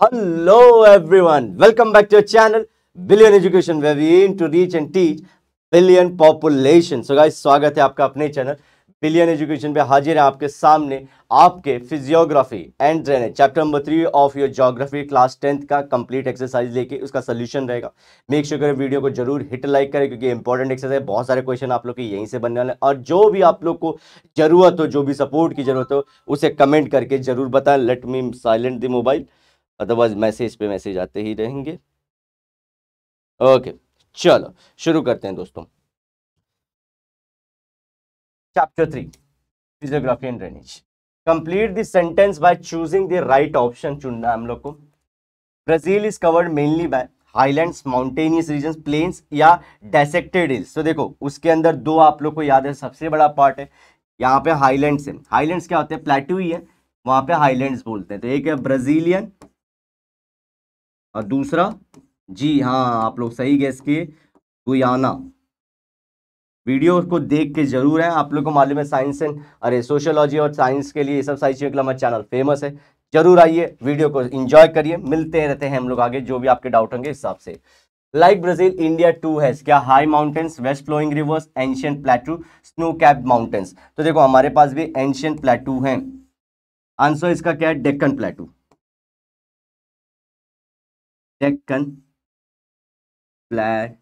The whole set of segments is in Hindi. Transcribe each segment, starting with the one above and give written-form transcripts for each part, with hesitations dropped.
Hello everyone, welcome back to your channel Billion Education where we aim to reach and teach billion population. So guys, स्वागत है आपका अपने चैनल बिलियन एजुकेशन पे। हाजिर है आपके सामने आपके physiography and drainage chapter number 3 of your geography class 10th का कंप्लीट एक्सरसाइज लेके उसका सोल्यूशन रहेगा। मेक श्योर करें वीडियो को जरूर हिट लाइक करें क्योंकि इंपॉर्टेंट एक्सरसाइज, बहुत सारे क्वेश्चन आप लोग के यहीं से बनने वाले हैं और जो भी आप लोग को जरूरत हो, जो भी सपोर्ट की जरूरत हो उसे कमेंट करके जरूर बताएं। Let me silent the mobile, otherwise message पे मैसेज आते ही रहेंगे। ओके, चलो शुरू करते हैं दोस्तों। Chapter 3 physiography and drainage. Complete the sentence by choosing the right option चुनना है हम लोग को। Brazil is covered mainly by highlands, mountainous region, plains या डेसेक्टेड हिल्स। तो देखो उसके अंदर दो आप लोग को याद है, सबसे बड़ा पार्ट है यहाँ पे हाईलैंड्स है। हाईलैंड्स क्या होते हैं? प्लेट्यू ही है, वहां पे हाईलैंड्स बोलते हैं। तो एक है ब्राजीलियन और दूसरा, जी हाँ आप लोग सही गेस किए, गुयाना। वीडियो को देख के जरूर है, आप लोग को मालूम है साइंस एंड सोशियोलॉजी और साइंस के लिए ये सब सारी चीज़ों के लिए हमारा चैनल फेमस है। जरूर आइए, वीडियो को एंजॉय करिए, मिलते रहते हैं हम लोग आगे जो भी आपके डाउट होंगे हिसाब से। Like Brazil, India too has क्या? High mountains, west flowing rivers, ancient plateau, snow capped mountains. तो देखो हमारे पास भी एंशियंट प्लेटू हैं। आंसर इसका क्या है? डेक्कन प्लेटू, डेक्कन प्लेट्यू।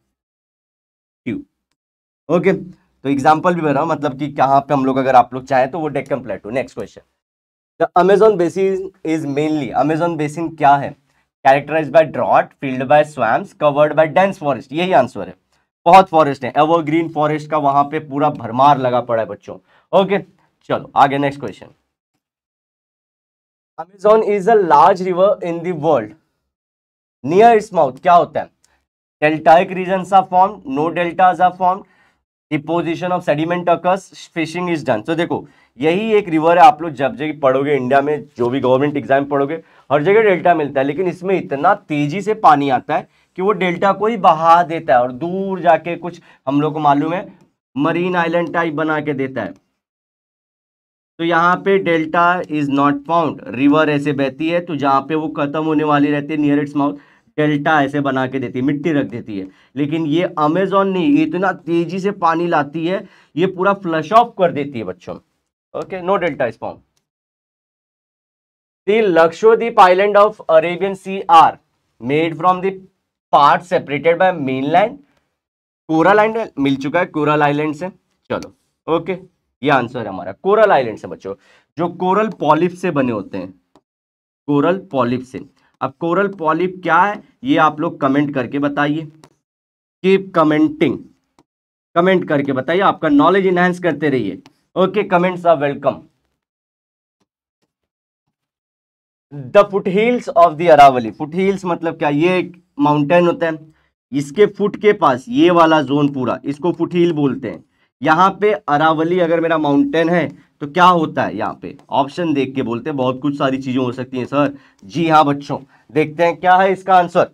ओके, तो एग्जांपल भी बता रहा हूं, मतलब कि कहां पे हम लोग अगर आप लोग चाहें तो वो Deccan plateau. Next question, the Amazon basin is mainly, Amazon basin क्या है? Characterise by drought, filled by swamps, covered by dense forest. यही आंसर है। बहुत फॉरेस्ट है, एवरग्रीन फॉरेस्ट का वहां पे पूरा भरमार लगा पड़ा है बच्चों। ओके चलो आगे next question. Amazon is a large river in the world, near its mouth क्या होता है? Deltaic regions are formed, no deltas are formed, deposition of sediment occurs, fishing is done. तो देखो यही एक रिवर है, आप लोग जब जगह पढ़ोगे इंडिया में जो भी गवर्नमेंट एग्जाम पढ़ोगे हर जगह डेल्टा मिलता है, लेकिन इसमें इतना तेजी से पानी आता है कि वो डेल्टा को ही बहा देता है और दूर जाके कुछ हम लोग को मालूम है मरीन आइलैंड टाइप बना के देता है। तो यहाँ पे delta is not found, river ऐसे बहती है तो जहाँ पे वो खत्म होने वाली रहती है नियर इट्स माउथ, डेल्टा ऐसे बना के देती है, मिट्टी रख देती है। लेकिन ये अमेजोन नहीं, इतना तेजी से पानी लाती है ये पूरा फ्लश ऑफ कर देती है बच्चों। Okay, no delta is found. The Lakshadweep island of Arabian sea are made from the part separated by mainland. Coral island मिल चुका है, कोरल आइलैंड से। चलो ओके, ये आंसर है हमारा, कोरल आइलैंड से बच्चों, जो कोरल पॉलिप से बने होते हैं, कोरल पॉलिप से। अब कोरल पॉलिप क्या है ये आप लोग कमेंट करके बताइए, कीप कमेंटिंग, कमेंट करके बताइए, आपका नॉलेज इनहेंस करते रहिए। Okay, comments are welcome. The foothills of the Aravalli, foothills मतलब क्या? ये एक माउंटेन होता है, इसके फुट के पास ये वाला जोन पूरा, इसको फुटहिल बोलते हैं। यहाँ पे अरावली अगर मेरा माउंटेन है तो क्या होता है? यहाँ पे ऑप्शन देख के बोलते हैं, बहुत कुछ सारी चीजें हो सकती हैं सर। जी हाँ बच्चों, देखते हैं क्या है इसका answer.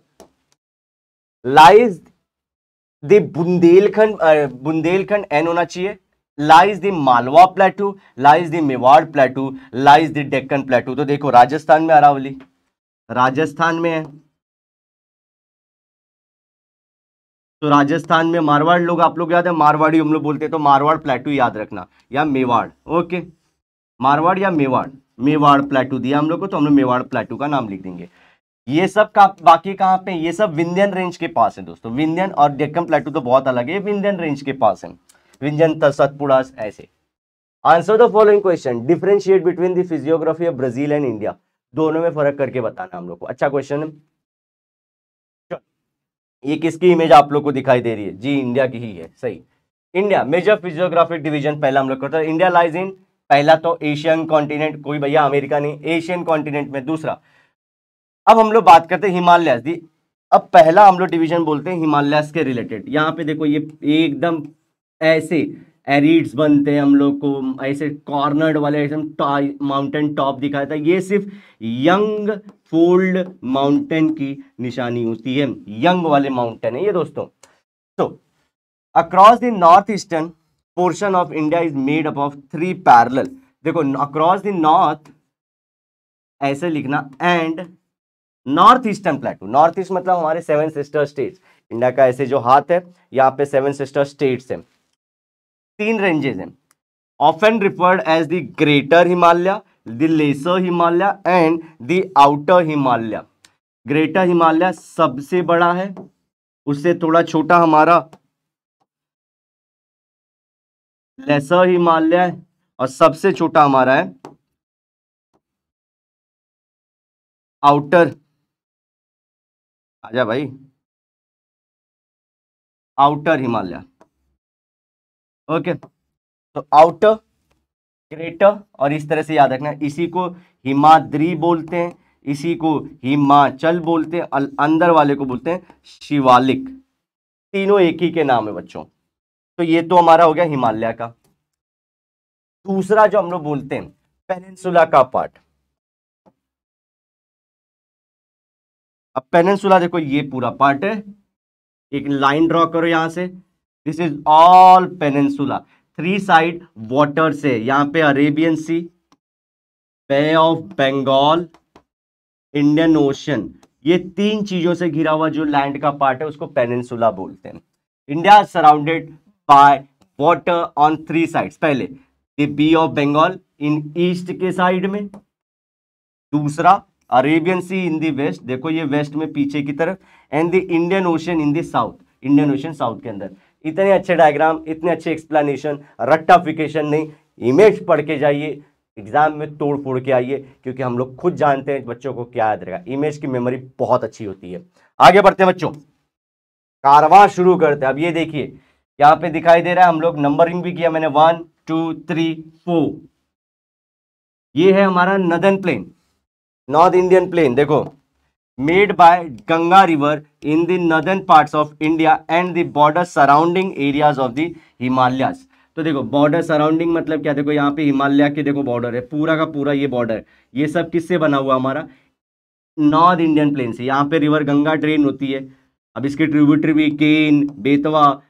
Lies the Bundelkhand, Bundelkhand an होना चाहिए। Lies the Malwa plateau, lies the Mewar plateau, lies the Deccan plateau. तो देखो राजस्थान में अरावली, राजस्थान में है, तो राजस्थान में मारवाड़ लोग, आप लोग याद है मारवाड़ी हम लोग बोलते हैं, तो मारवाड़ प्लेटू याद रखना या मेवाड़। ओके, मारवाड़ या मेवाड़, मेवाड़ प्लेटू दिया हम लोग को तो हम लोग मेवाड़ प्लेटू का नाम लिख देंगे। ये सब का बाकी कहाँ पे? ये सब विंध्यन रेंज के पास है दोस्तों। विंध्यन और डेक्कन प्लेटू तो बहुत अलग है, विंध्यन रेंज के पास है, विंध्यन सतपुड़ा ऐसे। Answer the following question, differentiate between the physiography of Brazil and India. दोनों में फर्क करके बताना हम लोग को। अच्छा क्वेश्चन है। ये किसकी इमेज आप लोग को दिखाई दे रही है? जी इंडिया की ही है, सही। इंडिया मेजर फिजियोग्राफिक डिवीजन पहला हम लोग करते हैं। इंडिया लाइज इन, पहला तो एशियन कॉन्टिनेंट, कोई भैया अमेरिका नहीं, एशियन कॉन्टिनेंट में। दूसरा, अब हम लोग बात करते हैं हिमालयस दी। अब पहला हम लोग डिवीजन बोलते हैं हिमालयस के रिलेटेड। यहाँ पे देखो ये एकदम ऐसे एरिड्स बनते हैं, हम लोग को ऐसे कॉर्नर्ड वाले एकदम माउंटेन टॉप दिखाया था। ये सिर्फ यंग फोल्ड माउंटेन की निशानी होती है, यंग वाले माउंटेन है ये दोस्तों। तो across the north eastern portion of India is made up of 3 parallel. देखो अक्रॉस द नॉर्थ ऐसे लिखना, and north eastern प्लेटू, north east मतलब हमारे 7 सिस्टर स्टेट्स, इंडिया का ऐसे जो हाथ है यहाँ पे 7 सिस्टर स्टेट्स हैं, 3 रेंजेस हैं, often referred as the greater Himalaya, the lesser Himalaya and the outer Himalaya. Greater Himalaya सबसे बड़ा है, उससे थोड़ा छोटा हमारा लेसर हिमालय, और सबसे छोटा हमारा है आउटर, आजा भाई, आउटर हिमालय। ओके, तो आउटर, ग्रेटर, और इस तरह से याद रखना, इसी को हिमाद्री बोलते हैं, इसी को हिमाचल बोलते हैं, अंदर वाले को बोलते हैं शिवालिक। तीनों एक ही के नाम है बच्चों। तो ये तो हमारा हो गया हिमालय का। दूसरा जो हम लोग बोलते हैं पेनिनसुला का पार्ट। अब पेनिनसुला देखो, ये पूरा पार्ट है, एक लाइन ड्रॉ करो यहां से, this is all peninsula, 3 side water से, यहां पे Arabian sea, bay of Bengal, Indian ocean, ये 3 चीजों से घिरा हुआ जो लैंड का पार्ट है उसको पेनिनसुला बोलते हैं। India surrounded by water on 3 sides. पहले the bay of Bengal in east के साइड में, दूसरा Arabian sea in the west, देखो ये वेस्ट में पीछे की तरफ, and the Indian ocean in the south, Indian ocean south के अंदर। इतने अच्छे डायग्राम, इतने अच्छे एक्सप्लेनेशन, रट्टाफिकेशन नहीं, इमेज पढ़ के जाइए, एग्जाम में तोड़ फोड़ के आइए, क्योंकि हम लोग खुद जानते हैं बच्चों को क्या याद रहेगा, इमेज की मेमोरी बहुत अच्छी होती है। आगे बढ़ते हैं बच्चों, कारवां शुरू करते हैं। अब ये देखिए यहाँ पे दिखाई दे रहा है, हम लोग नंबरिंग भी किया मैंने, 1 2 3 4, ये है हमारा northern plain, north Indian plain. देखो, made by Ganga river in the northern parts of India and the border surrounding areas of the Himalayas. तो देखो बॉर्डर सराउंडिंग मतलब क्या, देखो यहाँ पे हिमालय के देखो बॉर्डर है, पूरा का पूरा ये बॉर्डर, ये सब किससे बना हुआ हमारा, नॉर्थ इंडियन प्लेन से। यहाँ पे रिवर गंगा ड्रेन होती है, अब इसकी ट्रिब्यूटरी भी केन, बेतवा,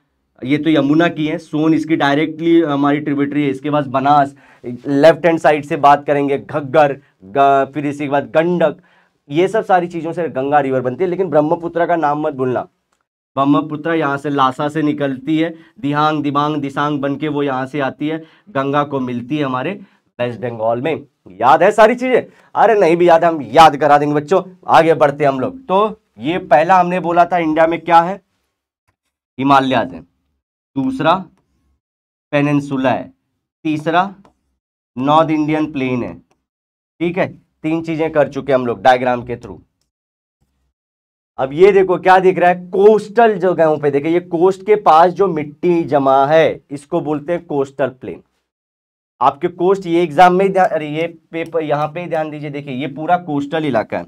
ये तो यमुना की है, सोन इसकी डायरेक्टली हमारी ट्रिब्यूटरी है, इसके बाद बनास, लेफ्ट हैंड साइड से बात करेंगे घग्गर, फिर इसी के बाद गंडक, ये सब सारी चीजों से गंगा रिवर बनती है। लेकिन ब्रह्मपुत्र का नाम मत भूलना, ब्रह्मपुत्र यहाँ से लासा से निकलती है, दिहांग दिबांग दिसांग बन के वो यहाँ से आती है, गंगा को मिलती है हमारे वेस्ट बंगाल में। याद है सारी चीजें? अरे नहीं भी याद है, हम याद करा देंगे बच्चों। आगे बढ़ते हम लोग। तो ये पहला हमने बोला था इंडिया में क्या है, हिमालयाज है, दूसरा पेनिनसुला है, तीसरा नॉर्थ इंडियन प्लेन है। ठीक है, 3 चीजें कर चुके हम लोग डायग्राम के थ्रू। अब ये देखो क्या दिख रहा है, कोस्टल जगहों पे देखिए, ये कोस्ट के पास जो मिट्टी जमा है इसको बोलते हैं कोस्टल प्लेन। आपके कोस्ट, ये एग्जाम में अरे ये पेपर यहाँ पे ध्यान दीजिए, देखिए ये पूरा कोस्टल इलाका है,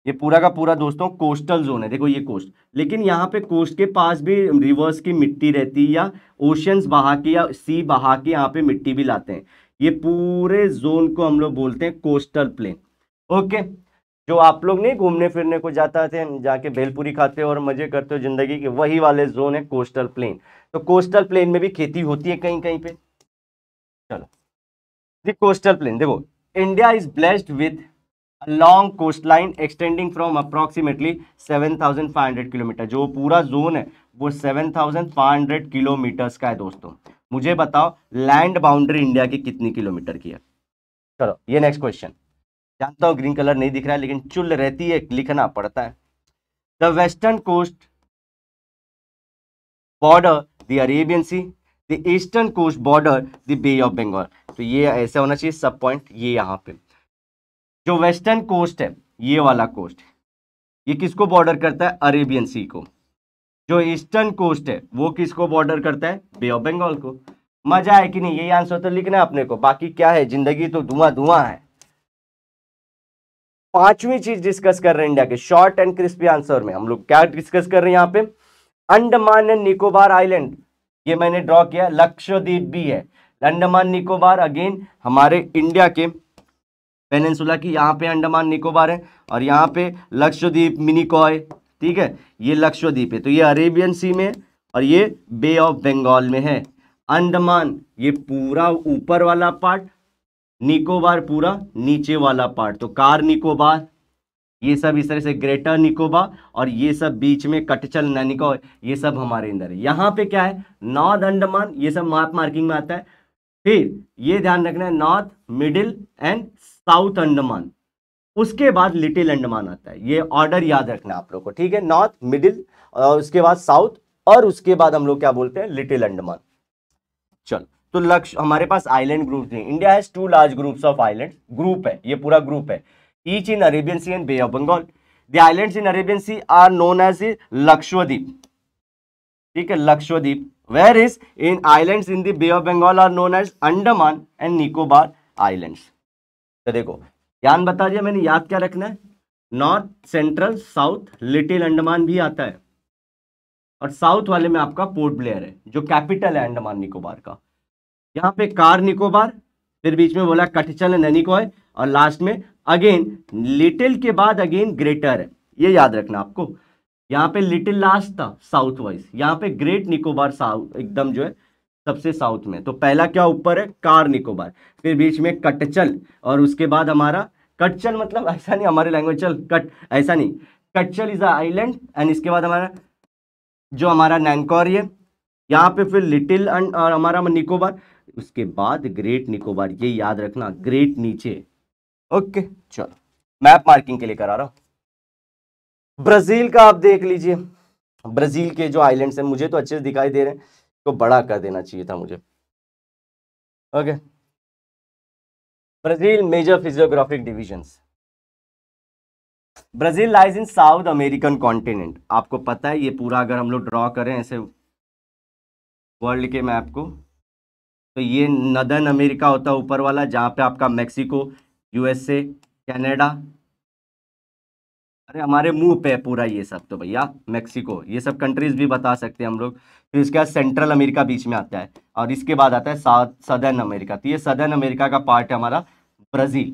ये पूरा का पूरा दोस्तों कोस्टल जोन है। देखो ये कोस्ट, लेकिन यहाँ पे कोस्ट के पास भी रिवर्स की मिट्टी रहती है, या ओशंस बहा के या सी बहा के यहाँ पे मिट्टी भी लाते हैं। ये पूरे जोन को हम लोग बोलते हैं कोस्टल प्लेन। ओके, जो आप लोग नहीं घूमने फिरने को जाते थे, जाके भेलपुरी खाते हो और मजे करते हो जिंदगी के, वही वाले जोन है कोस्टल प्लेन। तो कोस्टल प्लेन में भी खेती होती है कहीं कहीं पे। चलो, द कोस्टल प्लेन देखो, India is blessed with long coast line extending from approximately 7,500 kilometre. जो पूरा जोन है वो 7,500 किलोमीटर्स का है दोस्तों। मुझे बताओ लैंड बाउंड्री इंडिया की कितनी किलोमीटर की है? चलो ये नेक्स्ट क्वेश्चन। जानता हूं ग्रीन कलर नहीं दिख रहा है, लेकिन चुल रहती है, लिखना पड़ता है। The western coast border the Arabian sea, the eastern coast border the bay of Bengal. तो ये ऐसा होना चाहिए सब पॉइंट, ये यहाँ पे जो वेस्टर्न कोस्ट है, ये वाला कोस्ट, ये किसको बॉर्डर करता है? अरेबियन सी को। जो ईस्टर्न कोस्ट है वो किसको बॉर्डर करता है? बे ऑफ बंगाल को। मजा है कि नहीं? यही आंसर तो लिखना है अपने को, बाकी क्या है, जिंदगी तो धुआं धुआं है। 5वीं चीज डिस्कस कर रहे हैं इंडिया के शॉर्ट एंड क्रिस्पी आंसर में। हम लोग क्या डिस्कस कर रहे हैं यहाँ पे? अंडमान एंड निकोबार आइलैंड, ये मैंने ड्रॉ किया, लक्षद्वीप भी है। अंडमान निकोबार अगेन हमारे इंडिया के पेनिनसुला की, यहाँ पे अंडमान निकोबार है और यहाँ पे लक्षद्वीप मिनिकॉय। ठीक है, ये लक्षद्वीप है, तो ये अरेबियन सी में और ये बे ऑफ बंगाल में है। अंडमान ये पूरा ऊपर वाला पार्ट, निकोबार पूरा नीचे वाला पार्ट। तो कार निकोबार ये सब इस तरह से ग्रेटर निकोबार, और ये सब बीच में कटचल नैनिको, ये सब हमारे अंदर है। यहाँ पे क्या है, नॉर्थ अंडमान, ये सब मैप मार्किंग में आता है। फिर ये ध्यान रखना है north, middle and south Andaman, उसके बाद लिटिल अंडमान आता है। ये ऑर्डर याद रखना है आप लोग को, ठीक है, नॉर्थ, मिडिल और उसके बाद साउथ, और उसके बाद हम लोग क्या बोलते हैं, लिटिल अंडमान। चलो, तो लक्ष्य हमारे पास आइलैंड ग्रुप नहीं, India has 2 large groups of island, group है, ये पूरा ग्रुप है, each in Arabian sea and bay of Bengal. The islands in Arabian sea are known as Lakshadweep, ठीक है, Lakshadweep, where is in islands in the bay of Bengal are known as Andaman and Nicobar islands. तो देखो ध्यान बता दिया मैंने, याद क्या रखना है, north, central, south, little Andaman भी आता है, और साउथ वाले में आपका पोर्ट ब्लेयर है जो कैपिटल है अंडमान निकोबार का। यहाँ पे कार निकोबार, फिर बीच में बोला कटचल नैनिकॉय, और लास्ट में अगेन लिटिल के बाद अगेन ग्रेटर है, ये याद रखना आपको। यहाँ पे लिटिल लास्ट था साउथ वाइज, यहाँ पे ग्रेट निकोबार साउथ एकदम जो है सबसे साउथ में। तो पहला क्या ऊपर है, कार निकोबार, फिर बीच में कटचल, और उसके बाद हमारा कटचल, मतलब ऐसा नहीं हमारे लैंग्वेज चल कट, ऐसा नहीं, कटचल इज अ आइलैंड, एंड इसके बाद हमारा जो हमारा नैनकॉर है, यहाँ पे फिर लिटिल और हमारा निकोबार, उसके बाद ग्रेट निकोबार, ये याद रखना, ग्रेट नीचे। ओके चलो, मैप मार्किंग के लिए करा रहा हूं। ब्राजील का आप देख लीजिए, ब्राजील के जो आइलैंड्स हैं मुझे तो अच्छे से दिखाई दे रहे हैं, तो बड़ा कर देना चाहिए था मुझे। Okay, Brazil major physiographic divisions, Brazil lies in South American continent, आपको पता है ये पूरा अगर हम लोग ड्रॉ करें ऐसे वर्ल्ड के मैप को, तो ये नदर्न अमेरिका होता है ऊपर वाला, जहां पे आपका मैक्सिको, यूएसए, कनाडा, अरे हमारे मुंह पे है पूरा ये सब, तो भैया मैक्सिको, ये सब कंट्रीज भी बता सकते हैं हम लोग। फिर इसके बाद सेंट्रल अमेरिका बीच में आता है, और इसके बाद आता है साउथ सदर्न अमेरिका, तो ये सदर्न अमेरिका का पार्ट है हमारा ब्राजील,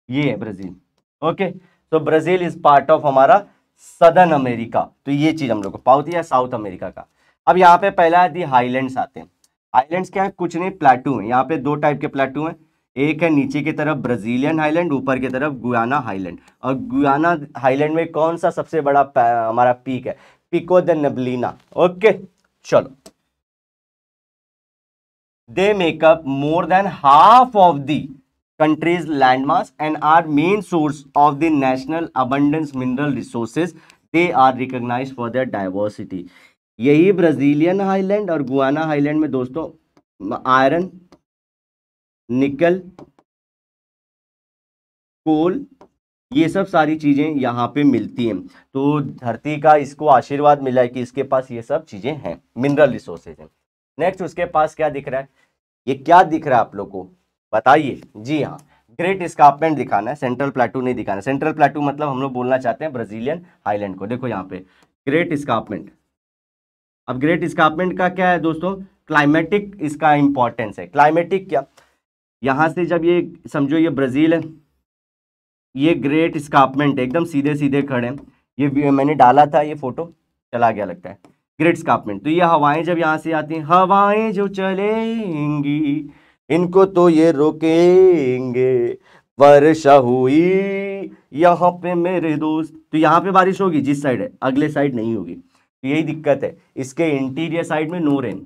ये है ब्राजील। ओके, तो ब्राजील इज पार्ट ऑफ हमारा सदर्न अमेरिका, तो ये चीज हम लोग को पाउथ या साउथ अमेरिका का। अब यहाँ पे पहला है दी हाईलैंड्स आते हैं। हाईलैंड्स क्या है, कुछ नहीं, प्लेटू है, यहाँ पे 2 टाइप के प्लेटू हैं, एक है नीचे की तरफ ब्राजीलियन हाईलैंड, ऊपर की तरफ गुयाना हाईलैंड। और गुयाना हाईलैंड में कौन सा सबसे बड़ा हमारा पीक है, पिको द नेबलिना। ओके चलो, they make up more than half of the country's landmass and are main source of the national abundance mineral resources. They are recognized for their diversity. यही ब्राजीलियन हाईलैंड और गुआना हाईलैंड में दोस्तों आयरन, निकल, कोल, ये सब सारी चीजें यहाँ पे मिलती हैं। तो धरती का इसको आशीर्वाद मिला है कि इसके पास ये सब चीजें हैं, मिनरल रिसोर्सेज हैं। नेक्स्ट उसके पास क्या दिख रहा है, ये क्या दिख रहा है आप लोग को बताइए। जी हाँ, ग्रेट स्कार्पमेंट दिखाना है, सेंट्रल प्लेटू नहीं दिखाना। सेंट्रल प्लेटू मतलब हम लोग बोलना चाहते हैं ब्राजीलियन हाईलैंड को। देखो यहाँ पे ग्रेट स्कार्पमेंट, अब ग्रेट स्कार्पमेंट का क्या है दोस्तों, क्लाइमेटिक इसका इंपॉर्टेंस है। क्लाइमेटिक क्या, यहां से जब ये समझो ये ब्राजील है, ये ग्रेट स्कार्पमेंट एकदम सीधे सीधे खड़े हैं, ये मैंने डाला था, ये फोटो चला गया लगता है, ग्रेट स्कार्पमेंट। तो ये हवाएं जब यहाँ से आती हैं, हवाएं जो चलेंगी इनको तो ये रोकेंगे, वर्षा हुई यहाँ पे मेरे दोस्त, तो यहाँ पे बारिश होगी जिस साइड है, अगले साइड नहीं होगी। तो यही दिक्कत है, इसके इंटीरियर साइड में नो रेन,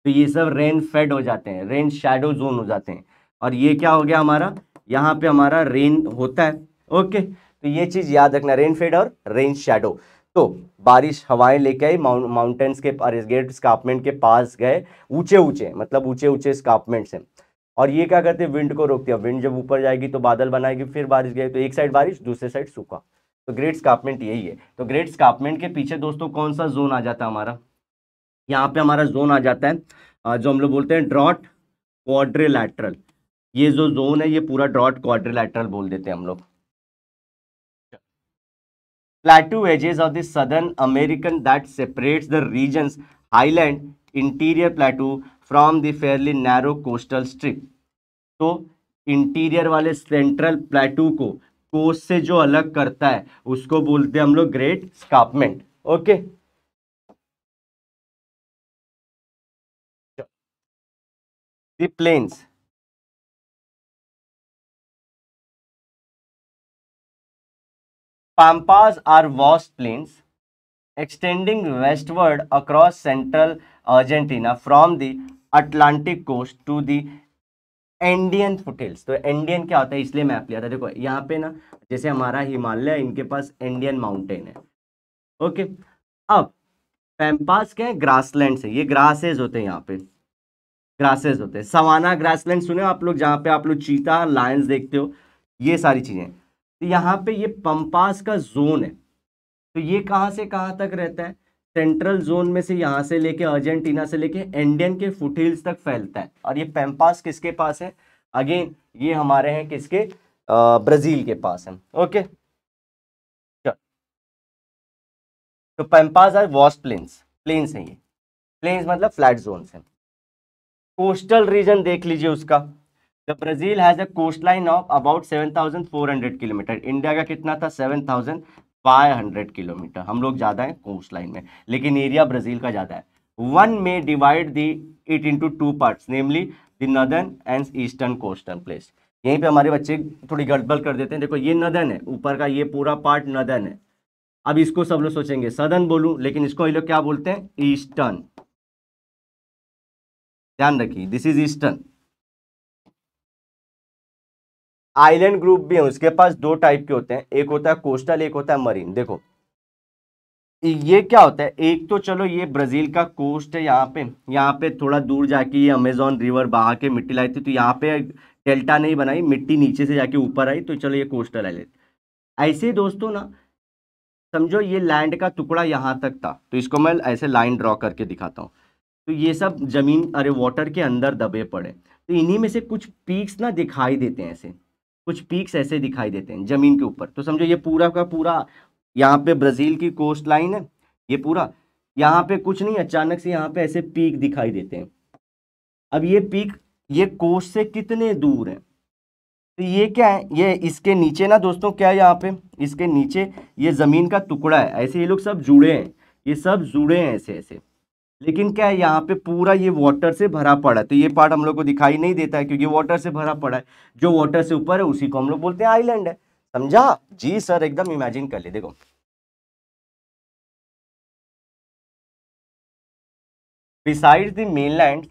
तो ये सब रेन फेड हो जाते हैं, रेन शैडो जोन हो जाते हैं। और ये क्या हो गया हमारा, यहाँ पे हमारा रेन होता है। ओके, तो ये चीज याद रखना, रेन फेड और रेन शैडो। तो बारिश हवाएं लेके आई, माउंटेन्स के ग्रेट स्कार्पमेंट के पास गए, ऊंचे ऊंचे मतलब ऊंचे ऊंचे स्कार्पमेंट्स हैं, और ये क्या करते हैं, विंड को रोकते हैं। विंड जब ऊपर जाएगी तो बादल बनाएगी, फिर बारिश गई तो एक साइड बारिश दूसरे साइड सूखा। तो ग्रेट स्कार्पमेंट यही है। तो ग्रेट स्कार्पमेंट के पीछे दोस्तों कौन सा जोन आ जाता है हमारा, यहाँ पे हमारा जोन आ जाता है जो हम लोग बोलते हैं ड्रॉट क्वाड्रिलैटरल। ये जो जोन है ये पूरा ड्रॉट क्वाड्रिलैटरल बोल देते हैं हम लोग। Plateau edges of the Southern American that separates the region's highland interior plateau from the fairly narrow coastal strip. तो इंटीरियर वाले सेंट्रल प्लेटू को कोस्ट से जो अलग करता है उसको बोलते हैं हम लोग great escarpment. Okay, the plains, Pampas are vast plains extending westward across central Argentina from the Atlantic coast to the Andean foothills। तो Andean क्या होता है, इसलिए मैप लिया था। देखो यहाँ पे ना, जैसे हमारा हिमालय है, इनके पास Andean माउंटेन है। ओके, अब पैम्पास क्या है, ग्रासलैंड से, ये ग्रासेज होते हैं, यहाँ पे ग्रासेज होते हैं। सवाना ग्रासलैंड सुने आप लोग, जहाँ पे आप लोग चीता लायंस देखते हो, ये सारी चीजें। तो यहाँ पे ये पंपास का जोन है। तो ये कहाँ से कहाँ तक रहता है, सेंट्रल जोन में से, यहाँ से लेके अर्जेंटीना से लेके एंडियन के फुटहिल्स तक फैलता है। और ये पैम्पास किसके पास है, अगेन ये हमारे हैं किसके, ब्राजील के पास है। ओके, तो Pampas are vast plains, plains है ये, प्लेन्स मतलब फ्लैट जोन है। कोस्टल रीजन देख लीजिए उसका, the Brazil has a coast line of about 7,400 kilometre. India का कितना था, 7,500 किलोमीटर। हम लोग ज्यादा है कोस्ट लाइन में, लेकिन एरिया ब्राजील का ज्यादा है। वन में divide the it into two parts, namely the northern and eastern coastal place. यहीं पे हमारे बच्चे थोड़ी गड़बड़ कर देते हैं। देखो ये नदर्न है, ऊपर का ये पूरा पार्ट नदर्न है। अब इसको सब लोग सोचेंगे सदर्न बोलूं, लेकिन इसको ये लोग क्या बोलते हैं, ईस्टर्न। ध्यान रखिए, this is eastern. Island group भी है, उसके पास दो टाइप के होते हैं, एक होता है कोस्टल, एक होता है मरीन। देखो ये क्या होता है, एक तो चलो ये ब्राजील का कोस्ट है, यहाँ पे थोड़ा दूर जाके ये अमेजोन रिवर बहा के मिट्टी लाई थी, तो यहाँ पे डेल्टा नहीं बनाई, मिट्टी नीचे से जाके ऊपर आई, तो चलो ये कोस्टल आइलैंड। ऐसे दोस्तों ना, समझो ये लैंड का टुकड़ा यहाँ तक था, तो इसको मैं ऐसे लाइन ड्रॉ करके दिखाता हूँ। तो ये सब जमीन, अरे वाटर के अंदर दबे पड़े, तो इन्हीं में से कुछ पीक्स ना दिखाई देते हैं, ऐसे कुछ पीक्स ऐसे दिखाई देते हैं जमीन के ऊपर। तो समझो ये पूरा का पूरा यहाँ पे ब्राजील की कोस्ट लाइन है, ये पूरा, यहाँ पे कुछ नहीं, अचानक से यहाँ पे ऐसे पीक दिखाई देते हैं। अब ये पीक ये कोस्ट से कितने दूर है, तो ये क्या है, ये इसके नीचे ना दोस्तों क्या है, यहाँ पे इसके नीचे ये जमीन का टुकड़ा है, ऐसे ये लोग सब जुड़े हैं, ये सब जुड़े हैं ऐसे ऐसे। लेकिन क्या है, यहाँ पे पूरा ये वाटर से भरा पड़ा है, तो ये पार्ट हम लोग को दिखाई नहीं देता है, क्योंकि वाटर से भरा पड़ा है। जो वाटर से ऊपर है उसी को हम लोग बोलते हैं आइलैंड है। समझा जी सर, एकदम इमेजिन कर ले। देखो besides the mainland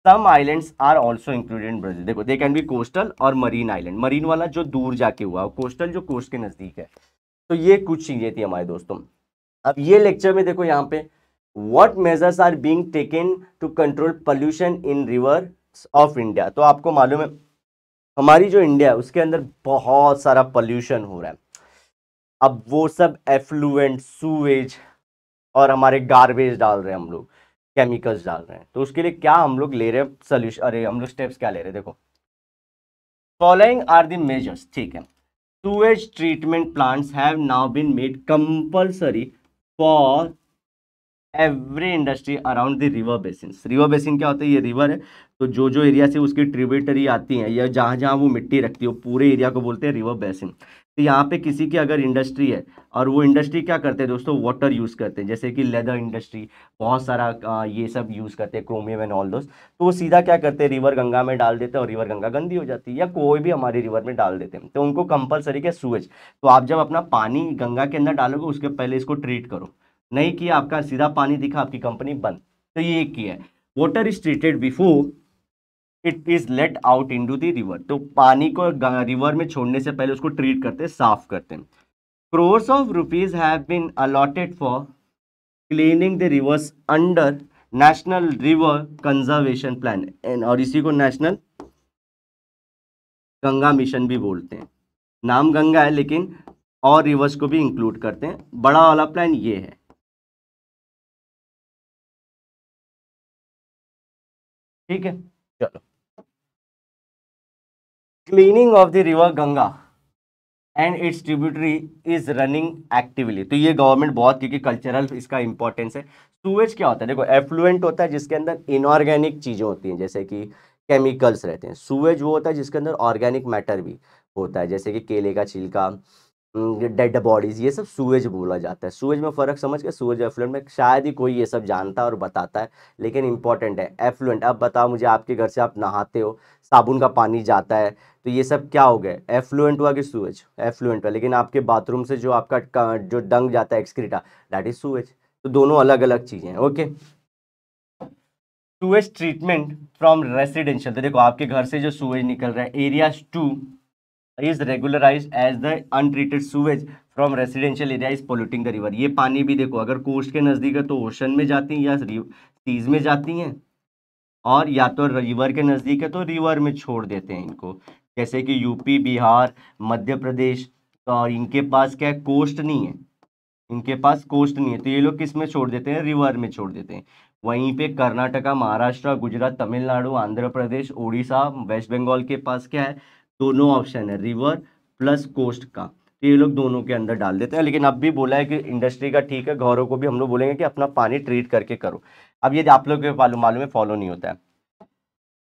some islands are also included in Brazil. देखो दे कैन बी कोस्टल और मरीन आइलैंड, मरीन वाला जो दूर जाके हुआ, कोस्टल जो कोस्ट के नजदीक है। तो ये कुछ चीजें थी हमारे दोस्तों। अब ये लेक्चर में देखो यहाँ पे, what measures are being taken to control pollution in rivers of India. तो आपको मालूम है हमारी जो इंडिया है उसके अंदर बहुत सारा पोल्यूशन हो रहा है। अब वो सब एफ्लुएंट, सूवेज और हमारे गार्बेज डाल रहे हैं हम लोग, केमिकल्स डाल रहे हैं। तो उसके लिए क्या हम लोग ले रहे हैं सोल्यूशन, अरे हम लोग स्टेप्स क्या ले रहे हैं, देखो फॉलोइंग आर द मेजर्स। ठीक है, sewage treatment plants have now been made compulsory for every industry around the river basin. River basin क्या होता है, ये रिवर है, तो जो जो एरिया से उसकी ट्रिब्यूटरी आती हैं या जहाँ जहाँ वो मिट्टी रखती है, वो पूरे एरिया को बोलते हैं रिवर बेसिन। तो यहाँ पे किसी की अगर इंडस्ट्री है, और वो इंडस्ट्री क्या करते हैं दोस्तों, वाटर यूज़ करते हैं, जैसे कि लेदर इंडस्ट्री, बहुत सारा ये सब यूज़ करते हैं, क्रोमियम एंड ऑल दोस्त। तो वो सीधा क्या करते हैं, रिवर गंगा में डाल देते हैं, और रिवर गंगा गंदी हो जाती है, या कोई भी हमारी रिवर में डाल देते हैं। तो उनको कंपलसरी क्या, सूएज। तो आप जब अपना पानी गंगा के अंदर डालोगे, उसके पहले इसको ट्रीट करो। नहीं किया, आपका सीधा पानी दिखा, आपकी कंपनी बंद। तो ये एक किया है, water is treated before it is let out into the river. तो पानी को रिवर में छोड़ने से पहले उसको ट्रीट करते हैं, साफ करते हैं। crores of rupees have been allotted for cleaning the rivers under national river conservation plan, और इसी को नेशनल गंगा मिशन भी बोलते हैं। नाम गंगा है लेकिन और रिवर्स को भी इंक्लूड करते हैं। बड़ा वाला प्लान ये है। ठीक है, चलो cleaning of the river Ganga and it's tributary is running actively. तो ये गवर्नमेंट बहुत, क्योंकि कल्चरल इसका इंपॉर्टेंस है। सूएज क्या होता है, देखो एफ्लुएंट होता है जिसके अंदर इनऑर्गेनिक चीजें होती हैं, जैसे कि केमिकल्स रहते हैं। सूएज वो होता है जिसके अंदर ऑर्गेनिक मैटर भी होता है, जैसे कि केले का छिलका, डेड बॉडीज, ये सब सूएज बोला जाता है। सूएज में फ़र्क समझ के, सूएज एफ्लुएंट में शायद ही कोई ये सब जानता है और बताता है, लेकिन इंपॉर्टेंट है। एफ्लुएंट, अब बताओ मुझे, आपके घर से आप नहाते हो, साबुन का पानी जाता है, तो ये सब क्या हो गए, एफ्लुएंट हुआ कि सूएज? एफ्लुएंट हुआ। लेकिन आपके बाथरूम से जो आपका जो डंग जाता है, एक्सक्रीटा, दैट इज सूएज। तो दोनों अलग अलग चीज़ें हैं। Okay, sewage treatment from residential, तो देखो आपके घर से जो सूएज निकल रहा है, areas 2 is regularized as the untreated sewage from residential area is polluting the river। ये पानी भी देखो अगर कोस्ट के नज़दीक है तो ओशन में जाती हैं या सीज में जाती हैं, और या तो रिवर के नज़दीक है तो रिवर में छोड़ देते हैं इनको। जैसे कि यूपी, बिहार, मध्य प्रदेश, और इनके पास क्या है, कोस्ट नहीं है, इनके पास कोस्ट नहीं है, तो ये लोग किस में छोड़ देते हैं, रिवर में छोड़ देते हैं। वहीं पे कर्नाटका, महाराष्ट्र, गुजरात, तमिलनाडु, आंध्र प्रदेश, उड़ीसा, वेस्ट बंगाल के पास क्या है, दोनों ऑप्शन है, रिवर प्लस कोस्ट का, तो ये लोग दोनों के अंदर डाल देते हैं। लेकिन अब भी बोला है कि इंडस्ट्री का ठीक है, घरों को भी हम लोग बोलेंगे कि अपना पानी ट्रीट करके करो। अब ये आप लोग के मालूम है, फॉलो नहीं होता है।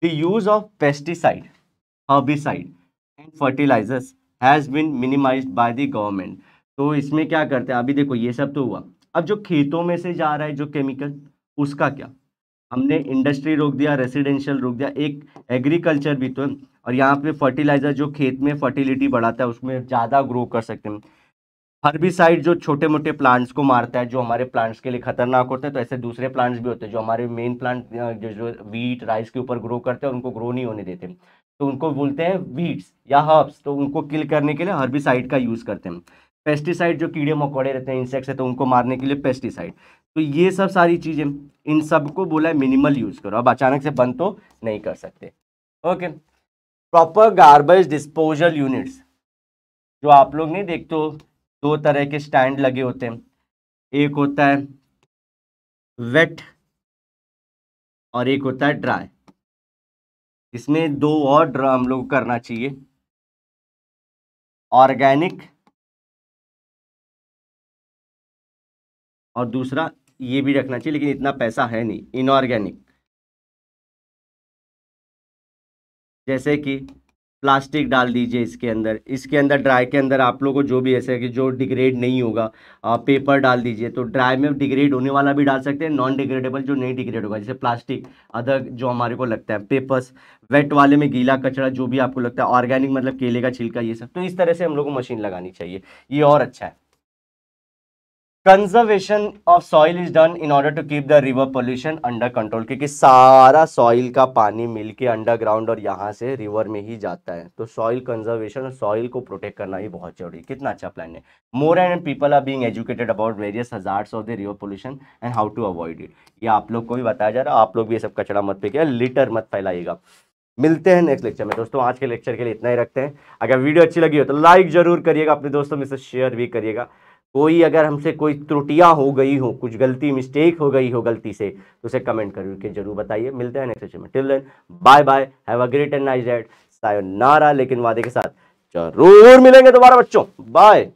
The use of pesticide, herbicide and fertilisers has been minimised by the government. तो इसमें क्या करते हैं, अभी देखो ये सब तो हुआ, अब जो खेतों में से जा रहा है जो केमिकल, उसका क्या, हमने इंडस्ट्री रोक दिया, रेसिडेंशियल रोक दिया, एक एग्रीकल्चर भी तो है। और यहाँ पे फर्टिलाइजर जो खेत में फर्टिलिटी बढ़ाता है, उसमें ज़्यादा ग्रो कर सकते हैं। हर्बिसाइड जो छोटे मोटे प्लांट्स को मारता है, जो हमारे प्लांट्स के लिए खतरनाक होते हैं। तो ऐसे दूसरे प्लांट्स भी होते हैं जो हमारे मेन प्लांट जो वीट, राइस के ऊपर ग्रो करते हैं, उनको ग्रो नहीं होने देते, तो उनको बोलते हैं वीड्स या हर्ब्स। तो उनको किल करने के लिए हर्बिसाइड का यूज़ करते हैं। पेस्टिसाइड जो कीड़े मकोड़े रहते हैं, इंसेक्ट्स है, तो उनको मारने के लिए पेस्टिसाइड। तो ये सब सारी चीज़ें, इन सबको बोला है मिनिमल यूज़ करो। अब अचानक से बंद तो नहीं कर सकते। Okay, proper garbage disposal units, जो आप लोग नहीं देखते हो, दो तरह के स्टैंड लगे होते हैं, एक होता है वेट और एक होता है ड्राई। इसमें दो और ड्रा हम लोग करना चाहिए, ऑर्गेनिक और दूसरा ये भी रखना चाहिए, लेकिन इतना पैसा है नहीं, इनऑर्गेनिक। जैसे कि प्लास्टिक डाल दीजिए इसके अंदर ड्राई के अंदर आप लोगों को जो भी ऐसे कि जो डिग्रेड नहीं होगा, पेपर डाल दीजिए। तो ड्राई में डिग्रेड होने वाला भी डाल सकते हैं, नॉन डिग्रेडेबल जो नहीं डिग्रेड होगा, जैसे प्लास्टिक, अदर जो हमारे को लगता है पेपर्स। वेट वाले में गीला कचरा जो भी आपको लगता है, ऑर्गेनिक मतलब केले का छिलका, ये सब। तो इस तरह से हम लोग को मशीन लगानी चाहिए, ये और अच्छा है। Conservation of soil is done in order to keep the river pollution under control, क्योंकि सारा सॉइल का पानी मिलके अंडरग्राउंड और यहाँ से रिवर में ही जाता है। तो सॉइल कंजर्वेशन और सॉइल को प्रोटेक्ट करना ही बहुत जरूरी है। कितना अच्छा प्लान है। More and people are being educated about various hazards of the river pollution and how to avoid it. ये आप लोग को भी बताया जा रहा है, आप लोग भी ये सब कचरा मत फेंकिए, लिटर मत फैलाइएगा। मिलते हैं नेक्स्ट लेक्चर में दोस्तों। आज के लेक्चर के लिए इतना ही रखते हैं। अगर वीडियो अच्छी लगी हो तो लाइक जरूर करिएगा, अपने दोस्तों में से शेयर भी करिएगा। कोई अगर हमसे कोई त्रुटियां हो गई हो, कुछ गलती मिस्टेक हो गई हो गलती से, तो उसे कमेंट करके जरूर बताइए। मिलते हैं नेक्स्ट लेक्चर में। Till then bye bye, have a great and nice day, sayonara, लेकिन वादे के साथ जरूर मिलेंगे दोबारा बच्चों। बाय।